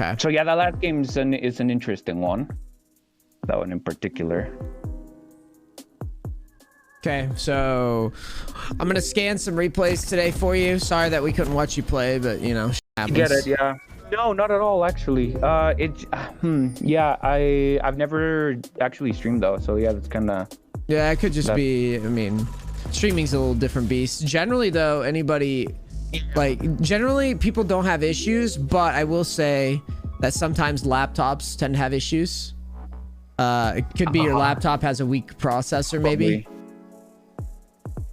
Okay. So yeah, that last game is an interesting one. That one in particular. Okay, so I'm gonna scan some replays today for you. Sorry that we couldn't watch you play, but you know, shit happens. Get it? Yeah. No, not at all. Actually, yeah, I've never actually streamed though, so yeah, that's kind of. Yeah, it could just be. I mean, streaming's a little different beast. Generally, though, generally people don't have issues, but I will say that sometimes laptops tend to have issues. It could be your laptop has a weak processor, maybe.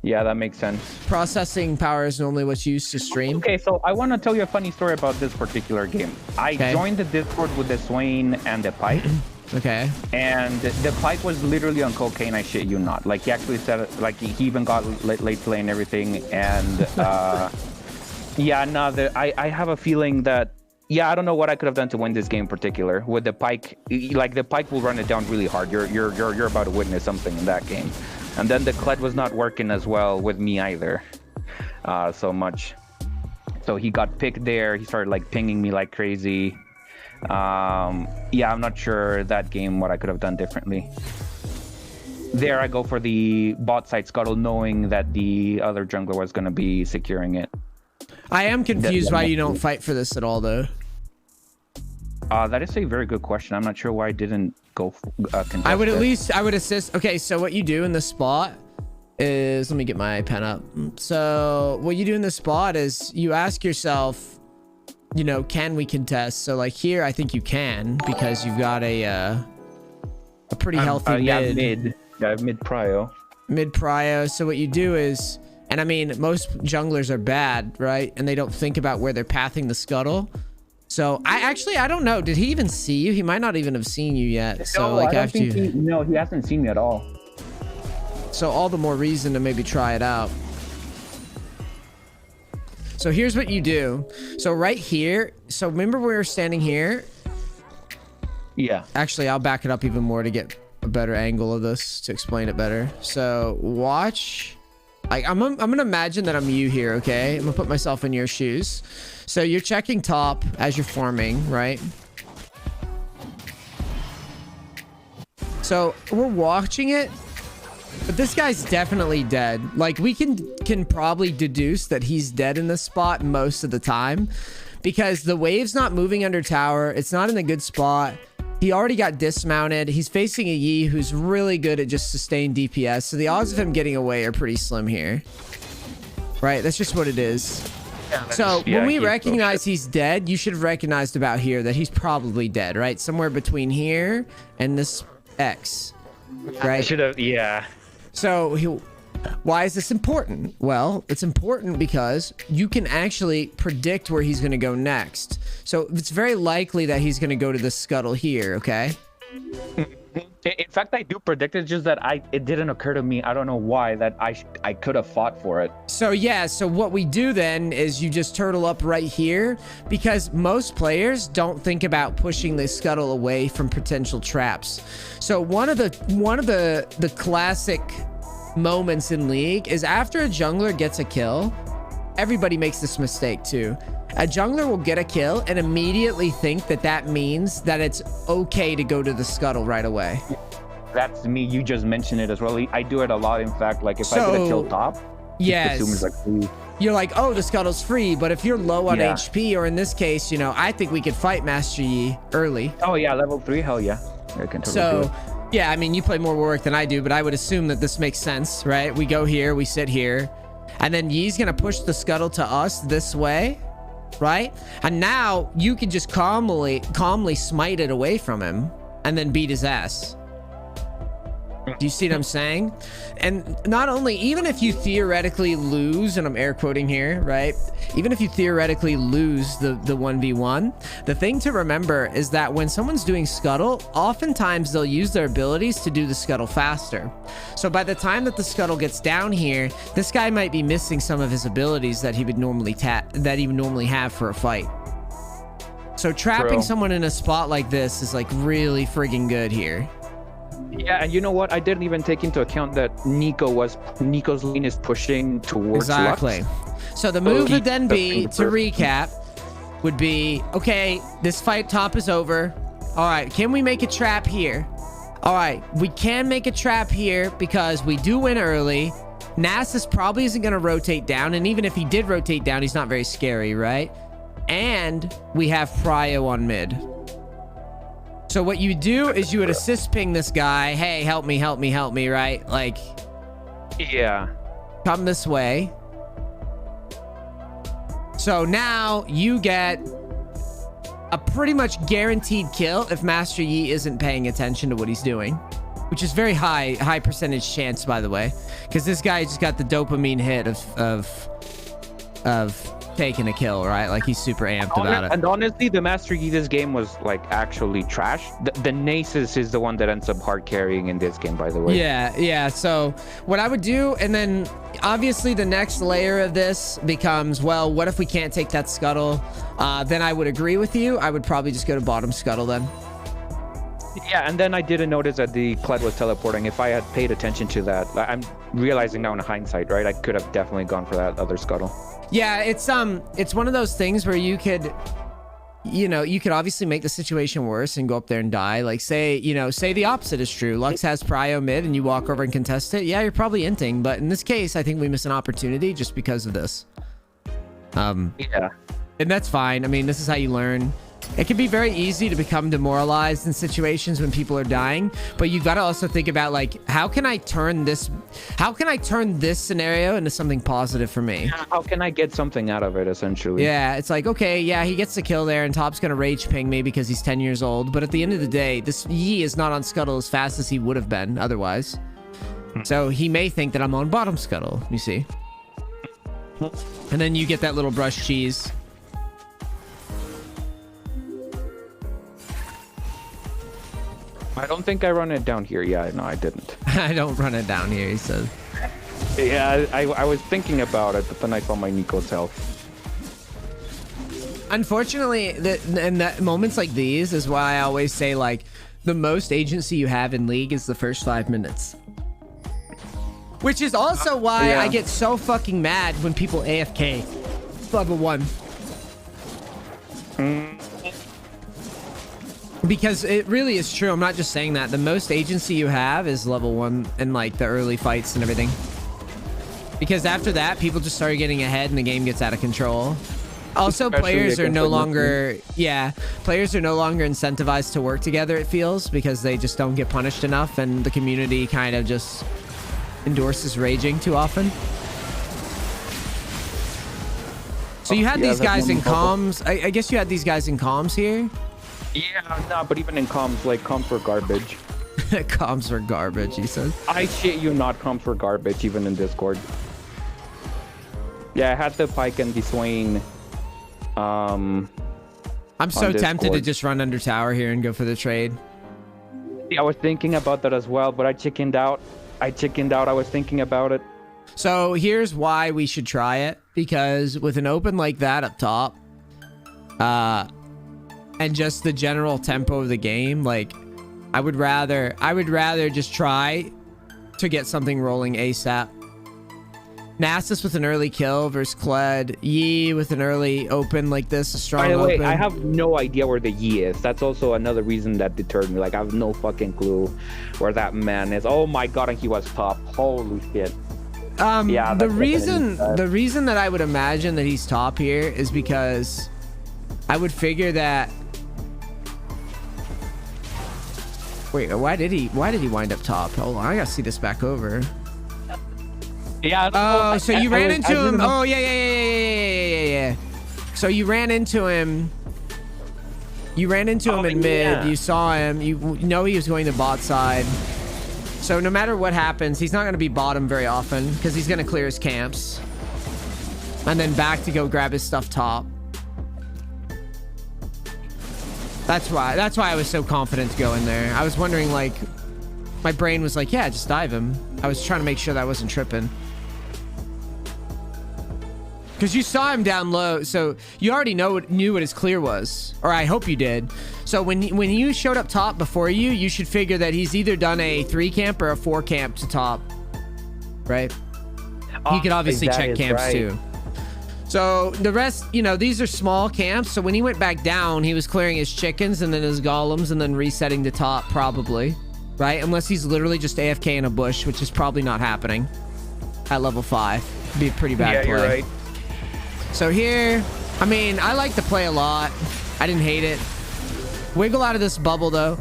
Yeah, that makes sense. Processing power is normally what's used to stream. Okay, so I want to tell you a funny story about this particular game. I joined the Discord with the Swain and the Pike. Okay. And the Pike was literally on cocaine, I shit you not. Like, he actually said, like, he even got late play and everything. And, yeah, no, I have a feeling that, yeah, I don't know what I could have done to win this game in particular. With the Pike, like, the Pike will run it down really hard. You're about to witness something in that game. And then the Kled was not working as well with me either, so much. So he got picked there. He started like pinging me like crazy. Yeah, I'm not sure that game what I could have done differently. There I go for the bot side scuttle, knowing that the other jungler was going to be securing it. I am confused why you don't fight for this at all, though. That is a very good question. I'm not sure why I didn't go contest I would assist. Okay, so what you do in this spot is, let me get my pen up. So what you do in this spot is you ask yourself, you know, can we contest? So like here, I think you can, because you've got a pretty healthy mid. Yeah, mid prio. Mid prio. So what you do is, and I mean, most junglers are bad, right? And they don't think about where they're pathing the scuttle. So I don't know. Did he even see you? He might not even have seen you yet. So no, like after you. No, he hasn't seen me at all. So all the more reason to maybe try it out. So here's what you do. So right here. So remember we were standing here? Yeah. Actually, I'll back it up even more to get a better angle of this to explain it better. So watch. I'm gonna imagine that I'm you here, okay? I'm gonna put myself in your shoes. So you're checking top as you're farming, right? So we're watching it, but this guy's definitely dead. Like we can probably deduce that he's dead in this spot most of the time, because the wave's not moving under tower. It's not in a good spot. He already got dismounted. He's facing a Yi who's really good at just sustained DPS. So the odds of him getting away are pretty slim here. Right? That's just what it is. Yeah, so when we recognize he's dead, you should have recognized about here that he's probably dead, right? Somewhere between here and this X. Right? I should have, yeah. So why is this important? Well, it's important because you can actually predict where he's going to go next. So it's very likely that he's going to go to the scuttle here, okay? In fact, I do predict it, just that it didn't occur to me. I don't know why that I could have fought for it. So yeah, so what we do then is you just turtle up right here, because most players don't think about pushing the scuttle away from potential traps. So one of the classic moments in League is after a jungler gets a kill, everybody makes this mistake too. A jungler will get a kill and immediately think that that means that it's okay to go to the scuttle right away. That's me. You just mentioned it as well. I do it a lot. In fact, like if I get a kill top, yes, you're like, oh, the scuttle's free. But if you're low on HP, or in this case, you know, I think we could fight Master Yi early. Oh yeah, level 3, hell yeah. I can totally do it. Yeah, I mean, you play more Warwick than I do, but I would assume that this makes sense, right? We go here, we sit here, and then Yi's gonna push the scuttle to us this way, right? And now you can just calmly smite it away from him and then beat his ass. Do you see what I'm saying? And not only, even if you theoretically lose, and I'm air quoting here, right? Even if you theoretically lose the 1v1, the thing to remember is that when someone's doing scuttle, oftentimes they'll use their abilities to do the scuttle faster. So by the time that the scuttle gets down here, this guy might be missing some of his abilities that he would normally have for a fight. So trapping someone in a spot like this is like really friggin' good here. Yeah, and you know what? I didn't even take into account that Nico's lane is pushing towards exactly. Lux. So the move would then be, to recap, would be, okay, this fight top is over. All right, can we make a trap here? All right, we can make a trap here because we do win early. NEACE probably isn't going to rotate down, and even if he did rotate down, he's not very scary, right? And we have Prio on mid. So what you do is you would assist ping this guy. Hey, help me, help me, help me, right? Like, yeah, come this way. So now you get a pretty much guaranteed kill if Master Yi isn't paying attention to what he's doing, which is very high percentage chance, by the way, because this guy just got the dopamine hit of taking a kill, right? Like, he's super amped about it. And honestly, the Master Yi this game was like actually trash. The NEACE is the one that ends up hard carrying in this game, by the way. Yeah. So what I would do, and then obviously the next layer of this becomes, well, what if we can't take that scuttle? Then I would agree with you. I would probably just go to bottom scuttle then. Yeah, and then I didn't notice that the Kled was teleporting. If I had paid attention to that, I'm realizing now in hindsight, right? I could have definitely gone for that other scuttle. Yeah, it's one of those things where you could, you know, you could obviously make the situation worse and go up there and die. Like, say the opposite is true. Lux has Prio mid and you walk over and contest it. Yeah, you're probably inting, but in this case, I think we miss an opportunity just because of this. Yeah. And that's fine. I mean, this is how you learn. It can be very easy to become demoralized in situations when people are dying, but you got to also think about, like, how can I turn this scenario into something positive for me? How can I get something out of it, essentially? Yeah, it's like, okay, yeah, he gets the kill there and Top's gonna rage ping me because he's 10 years old, but at the end of the day, this Yi is not on scuttle as fast as he would have been otherwise. So he may think that I'm on bottom scuttle, you see. And then you get that little brush cheese. I don't think I run it down here. Yeah, no, I didn't. I don't run it down here, he says. Yeah, I was thinking about it, but then I saw my Nico's health. Unfortunately, in moments like these is why I always say, like, the most agency you have in League is the first 5 minutes. Which is also why I get so fucking mad when people AFK level 1. Because it really is true. I'm not just saying that. The most agency you have is level 1 in, like, the early fights and everything. Because after that, people just start getting ahead and the game gets out of control. Also, players are no longer... Yeah, players are no longer incentivized to work together, it feels, because they just don't get punished enough and the community kind of just endorses raging too often. So you had these guys in comms. I guess you had these guys in comms here? Yeah, no, but even in comms, like, comms were garbage. Comms were garbage, he says. I shit you not, comms were garbage, even in Discord. Yeah, I had the Pike and the Swain. I'm so tempted to just run under tower here and go for the trade. Yeah, I was thinking about that as well, but I chickened out. I was thinking about it. So here's why we should try it. Because with an open like that up top, and just the general tempo of the game, like, I would rather just try to get something rolling ASAP. NEACE with an early kill versus Kled. Yi with an early open like this, a strong open. By the way, I have no idea where the Yi is. That's also another reason that deterred me. Like, I have no fucking clue where that man is. Oh my god, and he was top. Holy shit. Yeah, the reason that I would imagine that he's top here is because I would figure that... Wait, why did he wind up top? Hold on, I gotta see this back over. Yeah. Oh, so you ran into him. Oh, yeah. So you ran into him. You ran into him in mid. You saw him. You know he was going to bot side. So no matter what happens, he's not going to be bottom very often because he's going to clear his camps. And then back to go grab his stuff top. That's why I was so confident to go in there. I was wondering, like, my brain was like, yeah, just dive him. I was trying to make sure that I wasn't tripping. Because you saw him down low, so you already knew what his clear was. Or I hope you did. So when you showed up top before you should figure that he's either done a 3 camp or a 4 camp to top. Right? You could obviously check camps too. So the rest, you know, these are small camps. So when he went back down, he was clearing his chickens and then his golems and then resetting the top probably, right? Unless he's literally just AFK in a bush, which is probably not happening at level 5. It'd be a pretty bad play. You're right. So here, I mean, I like the play a lot. I didn't hate it. Wiggle out of this bubble though.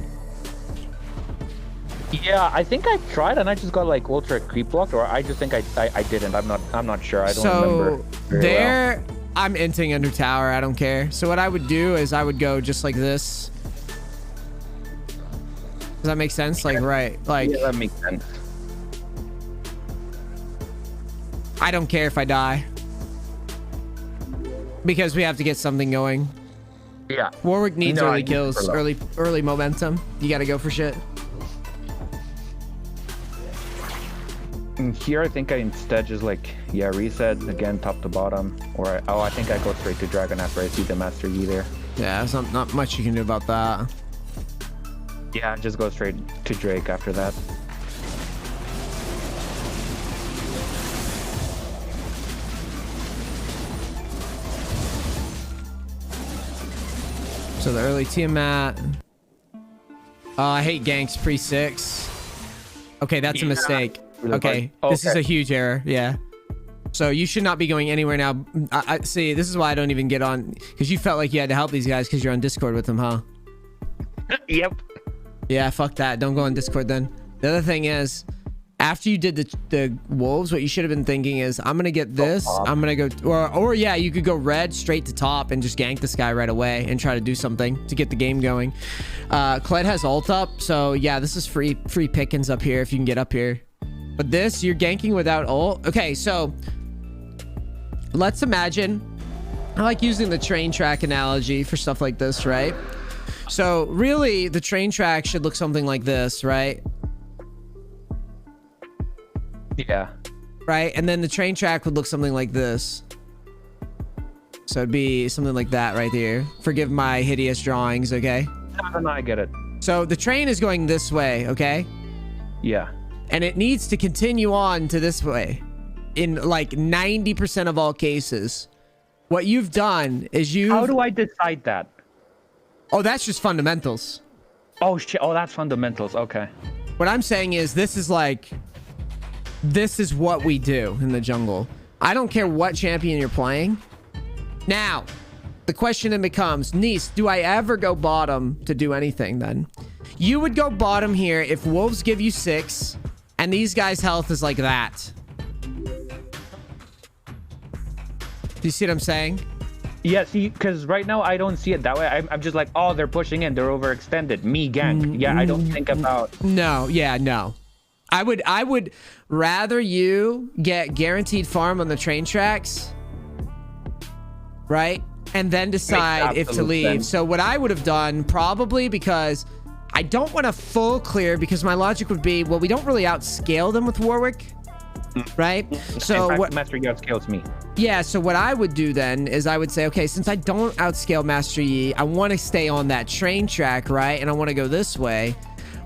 Yeah, I think I tried and I just got like ultra creep blocked, or I just think I didn't. I'm not sure. I don't remember. So there, well. I'm inting under tower. I don't care. So what I would do is I would go just like this. Does that make sense? Like, right. Like, yeah, that makes sense. I don't care if I die. Because we have to get something going. Yeah. Warwick needs early kills, early momentum. You got to go for shit. And here, I think I instead just like, yeah, reset again, top to bottom. Or, I think I go straight to Dragon after I see the Master Yi there. Yeah, there's not much you can do about that. Yeah, just go straight to Drake after that. So the early Tiamat. I hate ganks pre-6. Okay, that's a mistake. Okay, this is a huge error. Yeah. So you should not be going anywhere now. I see. This is why I don't even get on, because you felt like you had to help these guys because you're on Discord with them, huh? Yep. Yeah, fuck that. Don't go on Discord then. The other thing is, after you did the wolves, what you should have been thinking is, I'm gonna get this. I'm gonna go, or yeah, you could go red straight to top and just gank this guy right away and try to do something to get the game going. Kled has ult up, so yeah, this is free pickings up here if you can get up here. But this, you're ganking without ult. Okay, so let's imagine, I like using the train track analogy for stuff like this, right? So really, the train track should look something like this, right? Yeah. Right, and then the train track would look something like this. So it'd be something like that right here. Forgive my hideous drawings, okay? No, I get it. So the train is going this way, okay? Yeah. And it needs to continue on to this way. In like 90% of all cases. What you've done is you... How do I decide that? Oh, that's just fundamentals. Oh, shit. Oh, that's fundamentals. Okay. What I'm saying is this is like... This is what we do in the jungle. I don't care what champion you're playing. Now, the question then becomes, NEACE, do I ever go bottom to do anything then? You would go bottom here if wolves give you 6 and these guys' health is like that. Do you see what I'm saying? Yeah, see, because right now I don't see it that way. I'm just like, oh, they're pushing in. They're overextended. Me gank. Yeah, I don't think about... No, yeah, no. I would rather you get guaranteed farm on the train tracks, right? And then decide if to leave. Sense. So what I would have done, probably, because I don't want a full clear, because my logic would be, well, we don't really outscale them with Warwick, right? So what Master Yi outscales me. Yeah, so what I would do then is I would say, okay, since I don't outscale Master Yi, I want to stay on that train track, right? And I want to go this way.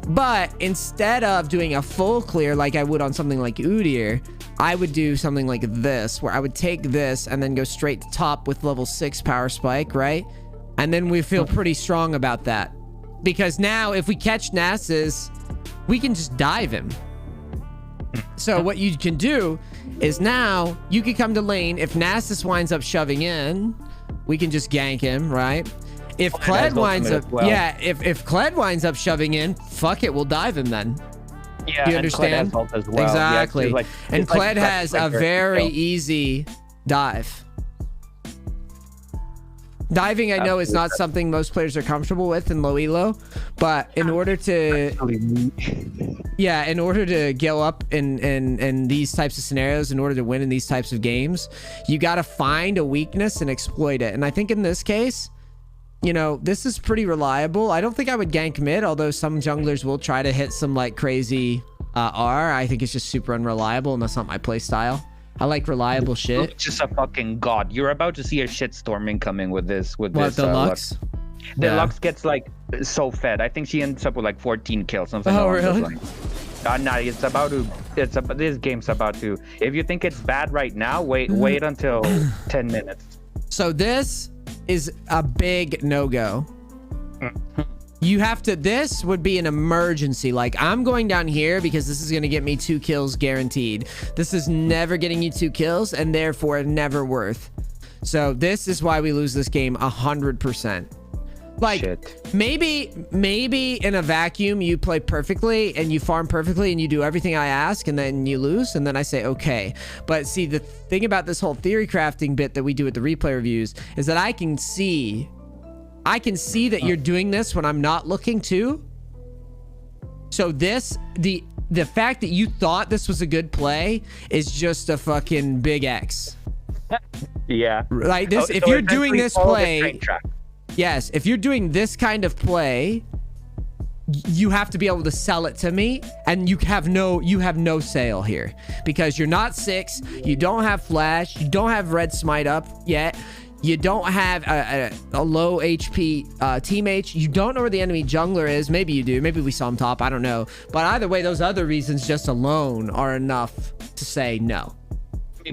But instead of doing a full clear like I would on something like Udyr, I would do something like this, where I would take this and then go straight to top with level 6 power spike, right? And then we feel pretty strong about that. Because now if we catch Nasus, we can just dive him. So what you can do is now you can come to lane. If Nasus winds up shoving in, we can just gank him, right? If Kled winds up, if Kled winds up shoving in, fuck it, we'll dive him then. Yeah, do you understand? And Kled has ult as well. Exactly. Yeah, and Kled has a very easy dive. Diving, I know, is not something most players are comfortable with in low elo, but in order to, yeah, in order to go up in these types of scenarios, in order to win in these types of games, you got to find a weakness and exploit it. And I think in this case, you know, this is pretty reliable. I don't think I would gank mid, although some junglers will try to hit some like crazy R. I think it's just super unreliable, and that's not my play style. I like reliable shit. It's just a fucking god. You're about to see a shitstorm incoming with this. With what, this, the Lux? The Lux gets like so fed. I think she ends up with like 14 kills. Something oh, really? No, it's about to. This game's about to. If you think it's bad right now, wait until 10 minutes. So this is a big no-go. You have to, this would be an emergency. Like, I'm going down here because this is going to get me 2 kills guaranteed. This is never getting you 2 kills and therefore never worth. So this is why we lose this game 100%. Like, maybe in a vacuum you play perfectly and you farm perfectly and you do everything I ask and then you lose and then I say okay. But see, the thing about this whole theory crafting bit that we do at the replay reviews is that I can see that you're doing this when I'm not looking too. So this, the fact that you thought this was a good play is just a fucking big X. Yeah. Like this, if you're doing this play, yes, if you're doing this kind of play, you have to be able to sell it to me, and you have no sale here because you're not 6, you don't have flash, you don't have red smite up yet. You don't have a low HP teammate. You don't know where the enemy jungler is. Maybe you do. Maybe we saw him top. I don't know. But either way, those other reasons just alone are enough to say no.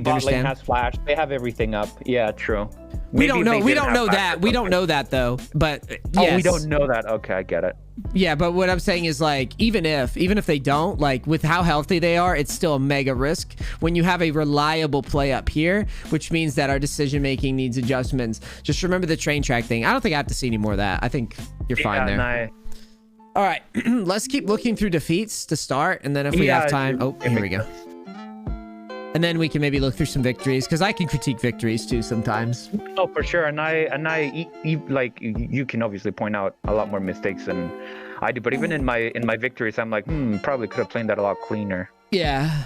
Bot lane has flash. They have everything up. Yeah, true. We don't know. We don't know that. We don't know that though. But yes. Oh, we don't know that. Okay, I get it. Yeah, but what I'm saying is, like, even if they don't, like, with how healthy they are, it's still a mega risk when you have a reliable play up here, which means that our decision making needs adjustments. Just remember the train track thing. I don't think I have to see any more of that. I think you're fine there. All right, let's keep looking through defeats to start, and then if we have time, here we go. And then we can maybe look through some victories, because I can critique victories too sometimes. Oh, for sure. And I like, you can obviously point out a lot more mistakes than I do. But even in my victories, I'm like, probably could have played that a lot cleaner. Yeah.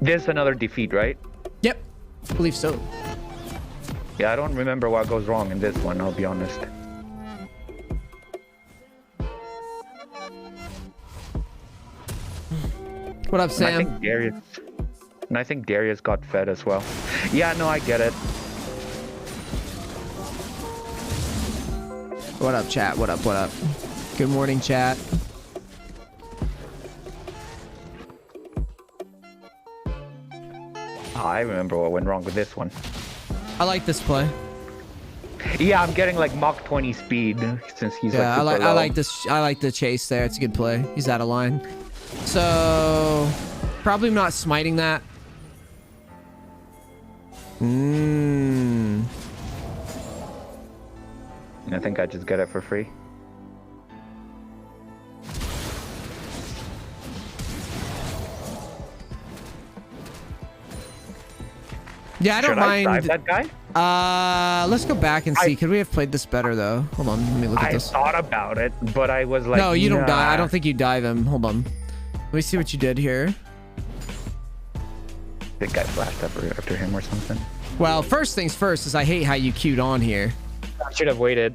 There's another defeat, right? Yep, I believe so. Yeah, I don't remember what goes wrong in this one, I'll be honest. What up, Sam? I think Darius got fed as well. Yeah, no, I get it. What up, chat? What up? What up? Good morning, chat. Oh, I remember what went wrong with this one. I like this play. Yeah, I'm getting like Mach 20 speed since he's like super low. I like this. I like the chase there. It's a good play. He's out of line. So probably not smiting that. I think I just get it for free. Yeah, I don't mind. Should I dive that guy? Let's go back and see. Could we have played this better though? Hold on, let me look at this. I thought about it, but I was like, no, you don't die. I don't think you dive him. Hold on. Let me see what you did here. I think I flashed up after him or something. Well, first things first is I hate how you queued on here. I should have waited.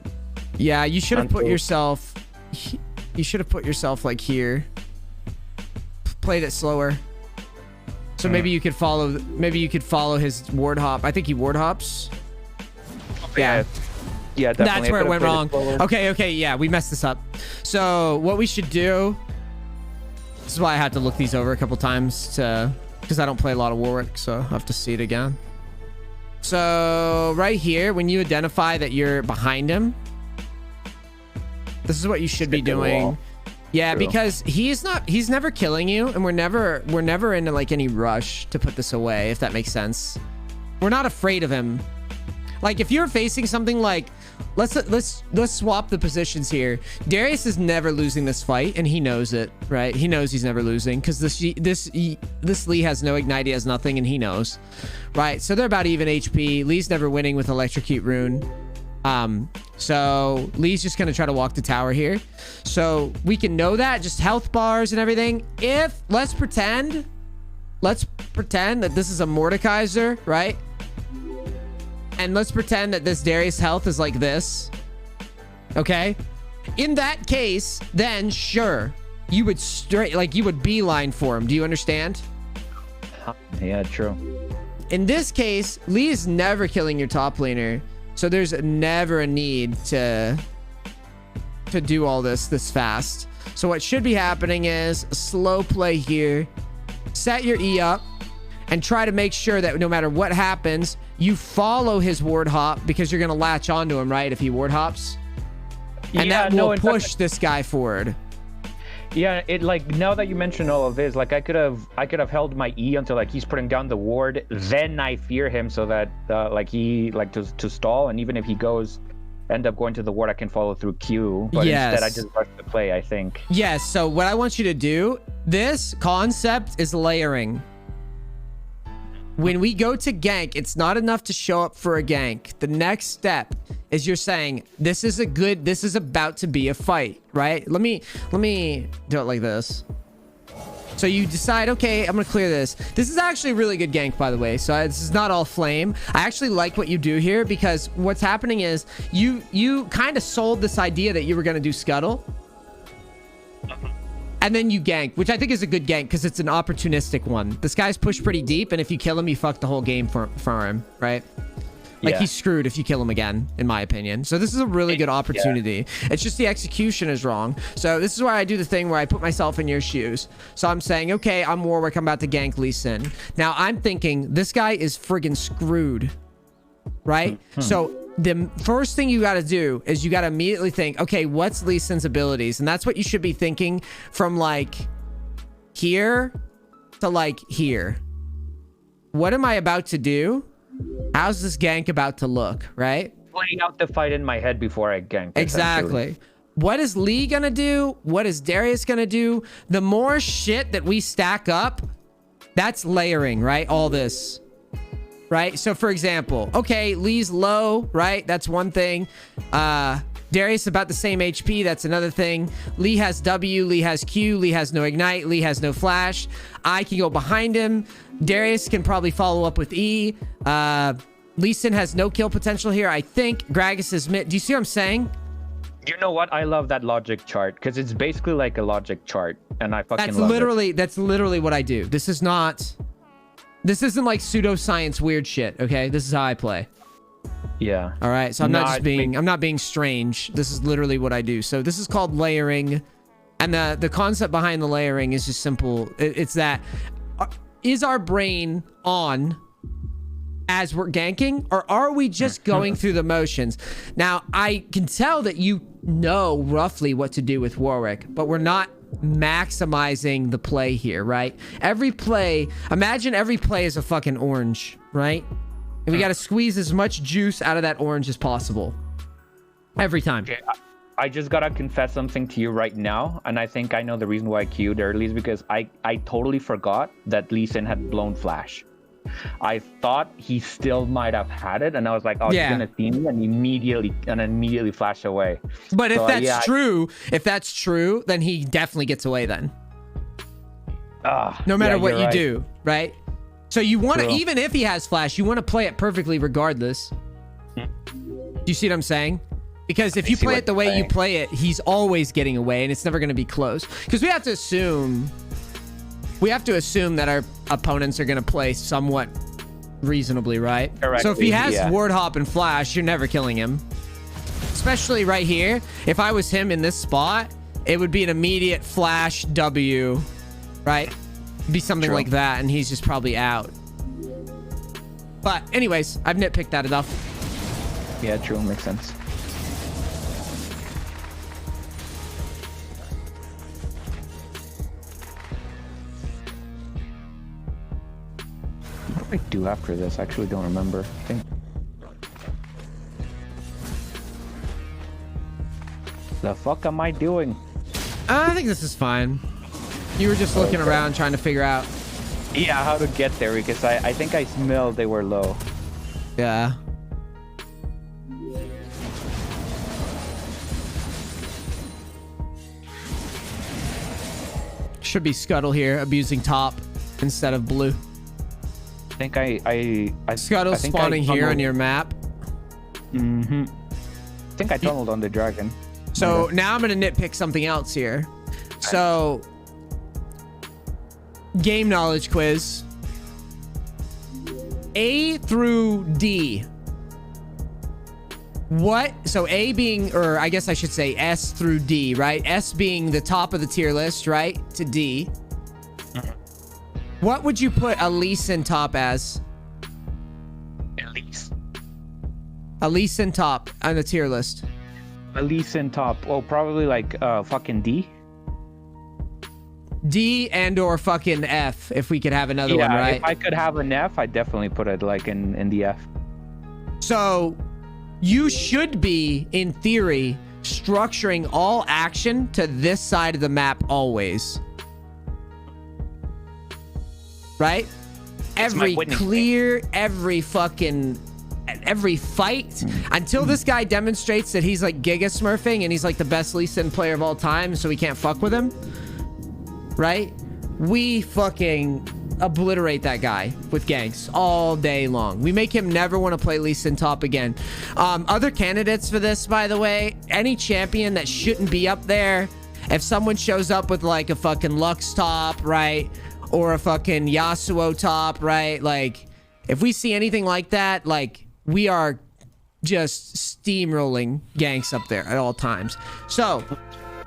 Yeah, you should have put yourself. You should have put yourself like here. Played it slower. So maybe you could follow. Maybe you could follow his ward hop. I think he ward hops. Yeah. Yeah, definitely. That's where it went wrong. Okay, yeah, we messed this up. So what we should do. This is why I had to look these over a couple times because I don't play a lot of Warwick, so I have to see it again. So right here, when you identify that you're behind him, this is what you should be doing. Yeah, true. Because he's never killing you, and we're never in like any rush to put this away, if that makes sense. We're not afraid of him. Like if you're facing something like, let's swap the positions here. Darius is never losing this fight, and he knows it, right? He knows he's never losing because this Lee has no ignite, he has nothing, and he knows, right? So they're about even HP. Lee's never winning with Electrocute Rune. So Lee's just gonna try to walk the tower here. So we can know that, just health bars and everything. If let's pretend that this is a Mordekaiser, right? And let's pretend that this Darius health is like this. Okay? In that case, then sure, you would you would beeline for him. Do you understand? Yeah, true. In this case, Lee is never killing your top laner. So there's never a need to do all this fast. So what should be happening is a slow play here. Set your E up and try to make sure that no matter what happens, you follow his ward hop, because you're going to latch onto him, right? If he ward hops. And that will push this guy forward. Yeah, it like, now that you mention all of this, like I could have held my E until like he's putting down the ward, then I fear him so that like he like to stall, and even if he goes end up going to the ward, I can follow through Q. But instead I just rush the play, I think. Yes, so what I want you to do, this concept is layering. When we go to gank, it's not enough to show up for a gank. The next step is you're saying, this is about to be a fight, right? Let me do it like this. So you decide, okay, I'm gonna clear this. This is actually a really good gank, by the way. So this is not all flame. I actually like what you do here, because what's happening is you kind of sold this idea that you were gonna do scuttle. And then you gank, which I think is a good gank because it's an opportunistic one. This guy's pushed pretty deep, and if you kill him, you fuck the whole game for him, right? Like, he's screwed if you kill him again, in my opinion. So this is a really good opportunity. It's just the execution is wrong. So this is why I do the thing where I put myself in your shoes. So I'm saying, okay, I'm Warwick. I'm about to gank Lee Sin. Now I'm thinking this guy is friggin' screwed, right? So the first thing you got to do is you got to immediately think, okay, what's Lee Sin's abilities? And that's what you should be thinking from like here to like here. What am I about to do? How's this gank about to look, right? Playing out the fight in my head before I gank. Exactly. What is Lee gonna do? What is Darius gonna do? The more shit that we stack up, that's layering, right? All this. Right? So for example, okay, Lee's low, right? That's one thing. Darius about the same HP. That's another thing. Lee has W. Lee has Q. Lee has no ignite. Lee has no flash. I can go behind him. Darius can probably follow up with E. Lee Sin has no kill potential here, I think. Gragas is mid. Do you see what I'm saying? You know what? I love that logic chart because it's basically like a logic chart, and I fucking love it. That's literally what I do. This isn't like pseudoscience weird shit, okay? This is how I play. Yeah. All right. So I'm not being strange. This is literally what I do. So this is called layering. And the concept behind the layering is just simple. It's that, is our brain on as we're ganking, or are we just going through the motions? Now, I can tell that you know roughly what to do with Warwick, but we're not maximizing the play here, right? Every play, imagine every play is a fucking orange, right? And we got to squeeze as much juice out of that orange as possible every time. Okay, I just gotta confess something to you right now, and I think I know the reason why I queued early is because I totally forgot that Lee Sin had blown flash. I thought he still might have had it, and I was like, oh, he's gonna see me, and immediately flash away. But if that's true, then he definitely gets away then. No matter what you do, right? So you want to, even if he has flash, you want to play it perfectly regardless. Do you see what I'm saying? Because if you play it the way you play it, he's always getting away, and it's never going to be close. Because we have to assume that our opponents are going to play somewhat reasonably, right? Correctly, so if he has ward hop and flash, you're never killing him. Especially right here. If I was him in this spot, it would be an immediate flash W, right? It'd be something like that, and he's just probably out. But anyways, I've nitpicked that enough. Yeah, true. Makes sense. What do I do after this? I actually don't remember. The fuck am I doing? I think this is fine. You were just looking around trying to figure out. Yeah, how to get there, because I think I smelled they were low. Yeah. Should be Scuttle here, abusing top instead of blue. I think I Scuttle spawning here on your map. I think I tunneled on the dragon. So now I'm going to nitpick something else here. So game knowledge quiz. A through D. What? So A being, or I guess I should say S through D, right? S being the top of the tier list, right? To D. What would you put Elise in top as? Elise. Elise in top on the tier list. Elise in top. Oh, probably like fucking D. D and or fucking F if we could have another one, right? If I could have an F, I'd definitely put it like in the F. So you should be, in theory, structuring all action to this side of the map always. Right? Every clear, every fucking, every fight, until this guy demonstrates that he's like Giga Smurfing and he's like the best Lee Sin player of all time, so we can't fuck with him. Right? We fucking obliterate that guy with ganks all day long. We make him never want to play Lee Sin top again. Other candidates for this, by the way, any champion that shouldn't be up there, if someone shows up with like a fucking Lux top, right? Or a fucking Yasuo top, right? Like, if we see anything like that, like, we are just steamrolling ganks up there at all times. So,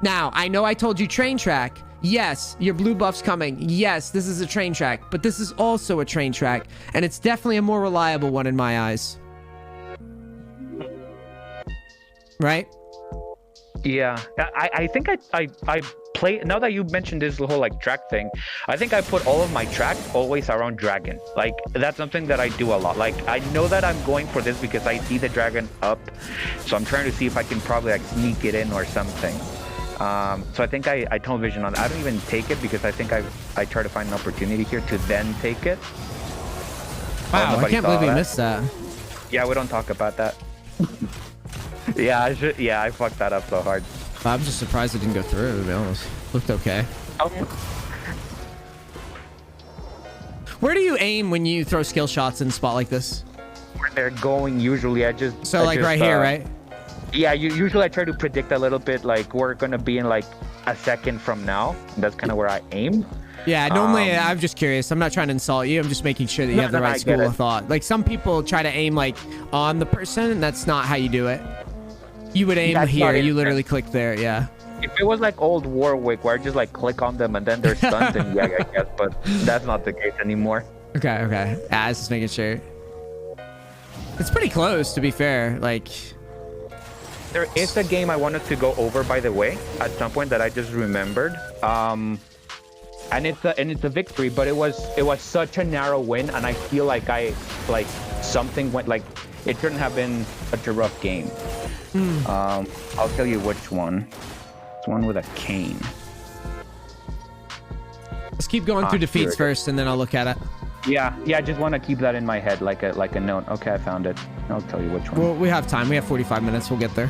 now, I know I told you train track. Yes, your blue buff's coming. Yes, this is a train track. But this is also a train track. And it's definitely a more reliable one in my eyes. Right? Yeah. I think I play, now that you mentioned this whole like track thing, I think I put all of my track always around dragon. Like, that's something that I do a lot. Like, I know that I'm going for this because I see the dragon up, so I'm trying to see if I can probably like sneak it in or something. So I think I tunnel vision on it. I don't even take it because I think I try to find an opportunity here to then take it. Wow, I can't believe we missed that. Yeah, we don't talk about that. Yeah, I fucked that up so hard. I'm just surprised it didn't go through, to be honest. Looked okay. Where do you aim when you throw skill shots in a spot like this? Where they're going, usually I just... So, like, right here, right? Yeah, usually I try to predict a little bit, like, we're going to be in, like, a second from now. That's kind of where I aim. Yeah, normally, I'm just curious. I'm not trying to insult you. I'm just making sure that you have the right school of thought. Like, some people try to aim, like, on the person, and that's not how you do it. You would aim here. You literally click there, yeah. If it was like old Warwick, where I just, like, click on them and then they're stunned, then yeah, I guess. But that's not the case anymore. Okay. I was just making sure. It's pretty close, to be fair. Like... There is a game I wanted to go over, by the way, at some point that I just remembered. And it's a victory, but it was such a narrow win, and I feel like something went, like, it shouldn't have been such a rough game. I'll tell you which one. It's one with a cane. Let's keep going through defeats first, and then I'll look at it. Yeah, I just want to keep that in my head, like a note. Okay, I found it. I'll tell you which one. Well, we have time. We have 45 minutes. We'll get there.